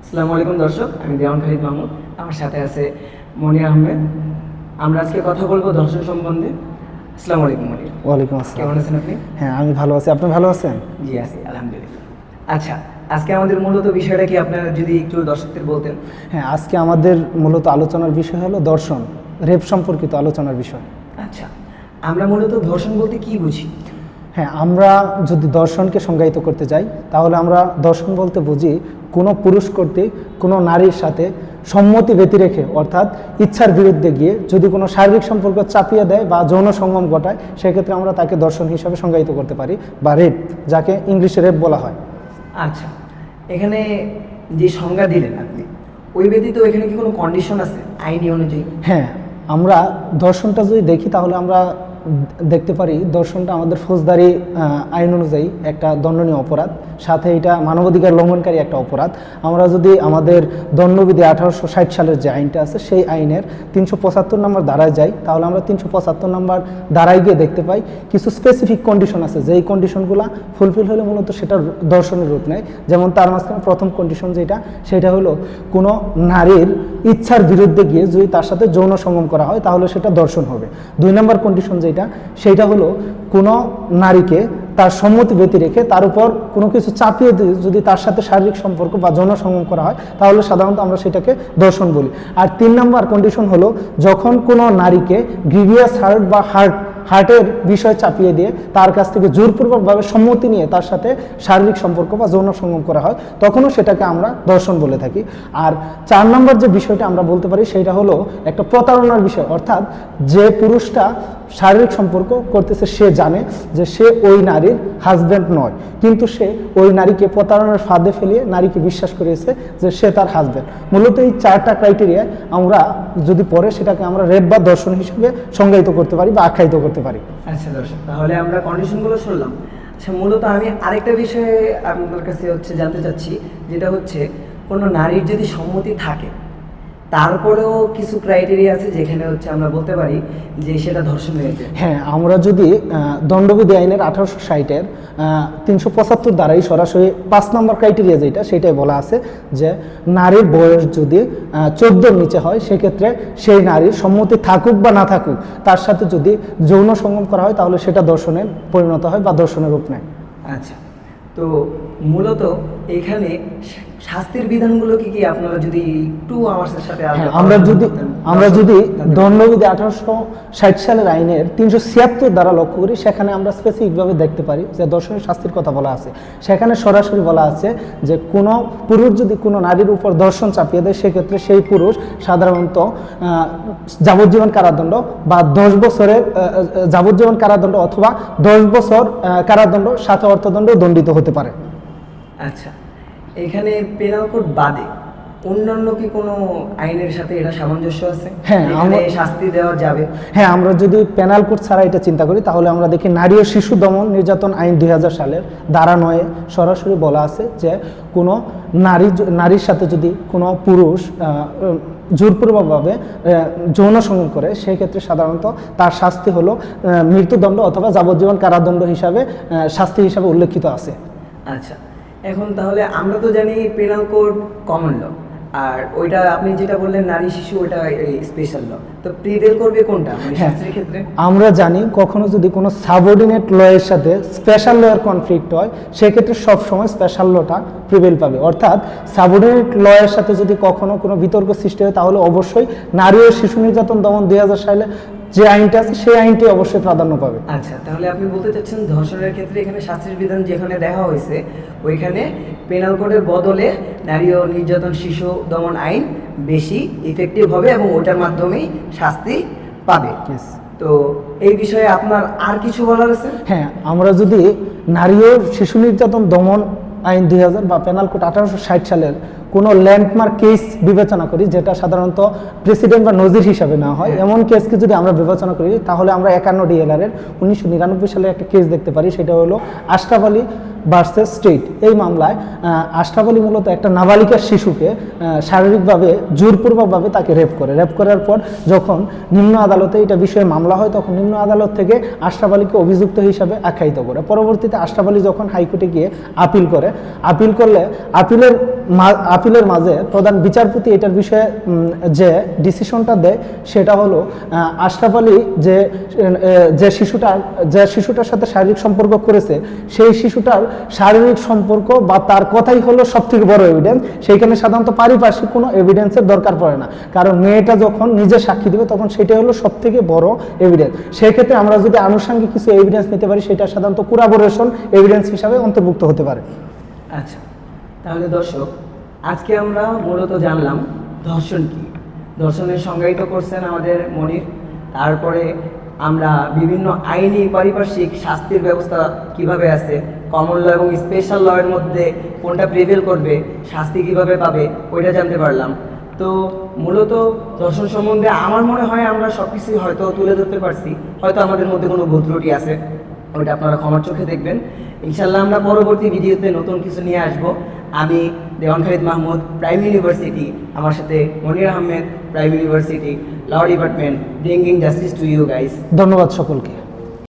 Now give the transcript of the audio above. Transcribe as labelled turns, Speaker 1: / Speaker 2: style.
Speaker 1: আসসালামু আলাইকুম দর্শক, আমি দেওয়ান খালিদ মাহমুদ। আমার সাথে আছে মনির আহমেদ। আমরা আজকে কথা বলবো দর্শন সম্বন্ধে। আসসালামু আলাইকুম মনির।
Speaker 2: ওয়ালাইকুম আসসালাম।
Speaker 1: কেমন আছেন আপনি?
Speaker 2: হ্যাঁ, আমি ভালো আছি। আপনি ভালো আছেন?
Speaker 1: জি আছি, আলহামদুলিল্লাহ। আচ্ছা, আজকে আমাদের মূলত বিষয়টা কি আপনারা যদি একটু দর্শকদের বলতেন।
Speaker 2: হ্যাঁ, আজকে আমাদের মূলত আলোচনার বিষয় হলো দর্শন, রেপ সম্পর্কিত আলোচনার বিষয়।
Speaker 1: আচ্ছা, আমরা মূলত ধর্ষণ বলতে কি বুঝি?
Speaker 2: হ্যাঁ, আমরা যদি দর্শনকে সংজ্ঞায়িত করতে যাই তাহলে আমরা দর্শন বলতে বুঝি কোনো পুরুষ কর্তৃক কোনো নারীর সাথে সম্মতি ব্যতি রেখে অর্থাৎ ইচ্ছার বিরুদ্ধে গিয়ে যদি কোনো শারীরিক সম্পর্ক চাপিয়ে দেয় বা যৌন সঙ্গম ঘটায়, সেক্ষেত্রে আমরা তাকে দর্শন হিসাবে সংজ্ঞায়িত করতে পারি, বা রেপ, যাকে ইংলিশে রেপ বলা হয়।
Speaker 1: আচ্ছা, এখানে যে সংজ্ঞা দিলেন আপনি, ওই ব্যতীত এখানে কি কোনো কন্ডিশন আছে আইনি অনুযায়ী?
Speaker 2: হ্যাঁ, আমরা দর্শনটা যদি দেখি তাহলে আমরা দেখতে পারি দর্শনটা আমাদের ফৌজদারি আইন অনুযায়ী একটা দণ্ডনীয় অপরাধ, সাথে এটা মানবাধিকার লঙ্ঘনকারী একটা অপরাধ। আমরা যদি আমাদের দণ্ডবিধি 1860 সালের যে আইনটা আছে সেই আইনের 375 নম্বর ধারায় যাই তাহলে আমরা 375 নম্বর ধারায় গিয়ে দেখতে পাই কিছু স্পেসিফিক কন্ডিশন আছে, যেই কন্ডিশনগুলো ফুলফিল হলে মূলত সেটা দর্শনের রূপ নেয়। যেমন তার মাঝখানে প্রথম কন্ডিশন সেটা হলো কোনো নারীর ইচ্ছার বিরুদ্ধে গিয়ে যদি তার সাথে যৌন সঙ্গম করা হয় তাহলে সেটা দর্শন হবে। 2 নম্বর কন্ডিশন সেইটা হলো কোনো নারীকে তার সম্মতি ব্যতি রেখে তার উপর কোনো কিছু চাপিয়ে দিয়ে যদি তার সাথে শারীরিক সম্পর্ক বা যৌন সঙ্গম করা হয় তাহলে সাধারণত আমরা সেটাকে দর্শন বলি। আর 3 নম্বর কন্ডিশন হলো যখন কোনো নারীকে গ্রিভিয়াস হার্ট বা হার্টের বিষয় চাপিয়ে দিয়ে তার কাছ থেকে জোরপূর্বকভাবে সম্মতি নিয়ে তার সাথে শারীরিক সম্পর্ক বা যৌন সঙ্গম করা হয়, তখনও সেটাকে আমরা দর্শন বলে থাকি। আর 4 নম্বর যে বিষয়টা আমরা বলতে পারি সেটা হলো একটা প্রতারণার বিষয়, অর্থাৎ যে পুরুষটা শারীরিক সম্পর্ক করতেছে সে জানে যে সে ওই নারীর হাজব্যান্ড নয়, কিন্তু সে ওই নারীকে প্রতারণার ফাঁদে ফেলিয়ে নারীকে বিশ্বাস করিয়েছে যে সে তার হাজব্যান্ড। মূলত এই 4টা ক্রাইটেরিয়ায় আমরা যদি পরে সেটাকে আমরা রেপ বা দর্শন হিসেবে সংজ্ঞায়িত করতে পারি বা আখ্যায়িত করতে পারি।
Speaker 1: আচ্ছা দর্শক, তাহলে আমরা কন্ডিশনগুলো শুনলাম। আচ্ছা, মূলত আমি আরেকটা বিষয়ে আপনার কাছে জানতে চাচ্ছি, যেটা হচ্ছে কোনো নারীর যদি সম্মতি থাকে তারপরেও কিছু ক্রাইটেরিয়া আছে যেখানে আমরা বলতে পারি যে সেটা ধর্ষণ হয়েছে।
Speaker 2: হ্যাঁ, আমরা যদি দণ্ডবিধি আইনের 1860-এর 375 দ্বারাই সরাসরি 5 নম্বর ক্রাইটেরিয়া সেটাই বলা আছে যে নারীর বয়স যদি 14-র নিচে হয় সেক্ষেত্রে সেই নারীর সম্মতি থাকুক বা না থাকুক তার সাথে যদি যৌন সঙ্গম করা হয় তাহলে সেটা দর্শনের পরিণত হয় বা দর্শনের রূপ নেয়।
Speaker 1: আচ্ছা, তো মূলত এখানে শাস্তির বিধানগুলো কি কি আপনারা যদি একটু আমার সাথে
Speaker 2: আমরা যদি দণ্ডবিধি 1860 সালের আইনের 376 দ্বারা লক্ষ্য করি, সেখানে আমরা স্পেসিফিকভাবে দেখতে পারি যে দর্শনের শাস্তির কথা বলা আছে। সেখানে সরাসরি বলা আছে যে কোনো পুরুষ যদি কোনো নারীর উপর দর্শন চাপিয়ে দেয় সেক্ষেত্রে সেই পুরুষ সাধারণত যাবজ্জীবন কারাদণ্ড বা 10 বছরের যাবজ্জীবন কারাদণ্ড অথবা 10 বছর কারাদণ্ড সাথে অর্থদণ্ড দণ্ডিত হতে পারে।
Speaker 1: আচ্ছা, এখানে পেনাল কোড বাদে অন্যান্য কি কোনো আইনের সাথে এটা সামঞ্জস্য আছে?
Speaker 2: হ্যাঁ,
Speaker 1: শাস্তি দেওয়া যাবে।
Speaker 2: হ্যাঁ, আমরা যদি পেনাল কোড ছাড়া এটা চিন্তা করি তাহলে আমরা দেখি নারী ও শিশু দমন নির্যাতন আইন 2000 সালের ধারা 9-এ সরাসরি বলা আছে যে কোনো নারীর সাথে যদি কোনো পুরুষ জোরপূর্বকভাবে যৌন সঙ্গম করে সেক্ষেত্রে সাধারণত তার শাস্তি হলো মৃত্যুদণ্ড অথবা যাবজ্জীবন কারাদণ্ড হিসাবে শাস্তি হিসাবে উল্লেখিত আছে।
Speaker 1: আচ্ছা, এখন তাহলে আমরা তো জানি পেনাল কোড কমন ল, আর ওইটা আপনি যেটা বললেন নারী শিশু, ওইটা স্পেশাল ল, তো প্রিভেল করবে কোনটা শাস্তির ক্ষেত্রে?
Speaker 2: আমরা জানি কখনো যদি কোনো সাবঅর্ডিনেট ল এর সাথে স্পেশাল ল এর কনফ্লিক্ট হয় সেক্ষেত্রে সবসময় স্পেশাল লটা প্রিভেল পাবে। অর্থাৎ সাবঅর্ডিনেট ল এর সাথে যদি কখনো কোনো বিতর্ক সৃষ্টি হয় তাহলে অবশ্যই নারী ও শিশু নির্যাতন দমন 2000 সালে যে আইনটা আছে সেই আইনটি অবশ্যই প্রাধান্য পাবে।
Speaker 1: আচ্ছা, তাহলে আপনি বলতে চাচ্ছেন ধর্ষণের ক্ষেত্রে এখানে শাস্তির বিধান যেখানে দেখা হয়েছে ওইখানে পেনাল কোডের বদলে নারী ও নির্যাতন শিশু দমন আইন বেশি ইফেক্টিভ হবে এবং ওটার মাধ্যমেই শাস্তি পাবে। তো এই বিষয়ে আপনার আর কিছু বলার আছে?
Speaker 2: হ্যাঁ, আমরা যদি নারী ও শিশু নির্যাতন দমন আইন 2000 বা পেনাল কোড 1860 সালের কোনো ল্যান্ডমার্ক কেস বিবেচনা করি, যেটা সাধারণত প্রেসিডেন্ট বা নজির হিসাবে না হয়, এমন কেসকে যদি আমরা বিবেচনা করি তাহলে আমরা 51 DLR-এর 1999 সালে একটা কেস দেখতে পারি। সেটা হলো আশরাফ আলী ভার্সেস স্টেট। এই মামলায় আশরাফ আলী মূলত একটা নাবালিকা শিশুকে শারীরিকভাবে জোরপূর্বকভাবে তাকে রেপ করার পর যখন নিম্ন আদালতে এটা বিষয়ে মামলা হয় তখন নিম্ন আদালত থেকে আশরাফ আলীকে অভিযুক্ত হিসাবে আখ্যায়িত করে। পরবর্তীতে আশরাফ আলী যখন হাইকোর্টে গিয়ে আপিল করলে আপিলের আপিলের মাঝে প্রধান বিচারপতি এটার বিষয়ে যে ডিসিশনটা দেয় সেটা হলো আশরাফ আলী যে শিশুটার সাথে শারীরিক সম্পর্ক করেছে সেই শিশুটার শারীরিক সম্পর্ক বা তার কথাই হলো সবথেকে বড় এভিডেন্স। সেইখানে সাধারণত পারিপার্শ্বিক কোনো এভিডেন্সের দরকার পড়ে না, কারণ মেয়েটা যখন নিজে সাক্ষী দেবে তখন সেটাই হলো সবথেকে বড় এভিডেন্স। সেই ক্ষেত্রে আমরা যদি আনুষঙ্গিক কিছু এভিডেন্স নিতে পারি সেটা সাধারণত কোরাবোরেশন এভিডেন্স হিসাবে অন্তর্ভুক্ত হতে পারে।
Speaker 1: আচ্ছা, তাহলে দর্শক আজকে আমরা মূলত জানলাম ধর্ষণ কি, ধর্ষণের সংজ্ঞায়িত করছেন আমাদের মনির। তারপরে আমরা বিভিন্ন আইনি পারিপার্শ্বিক শাস্তির ব্যবস্থা কিভাবে আছে, কমন ল এবং স্পেশাল ল এর মধ্যে কোনটা প্রিভেল করবে, শাস্তি কিভাবে পাবে ওইটা জানতে পারলাম। তো মূলত ধর্ষণ সম্বন্ধে আমার মনে হয় আমরা সব কিছুই হয়তো তুলে ধরতে পারছি, হয়তো আমাদের মধ্যে কোনো ভুল ত্রুটি আছে, ওইটা আপনারা ক্ষমার চোখে দেখবেন। ইনশাল্লাহ আমরা পরবর্তী ভিডিওতে নতুন কিছু নিয়ে আসব। আমি দেওয়ান খালিদ মাহমুদ, প্রাইম ইউনিভার্সিটি, আমার সাথে Monir Ahmed, prime university, law department, bringing justice to you guys.
Speaker 2: ধন্যবাদ সকলকে।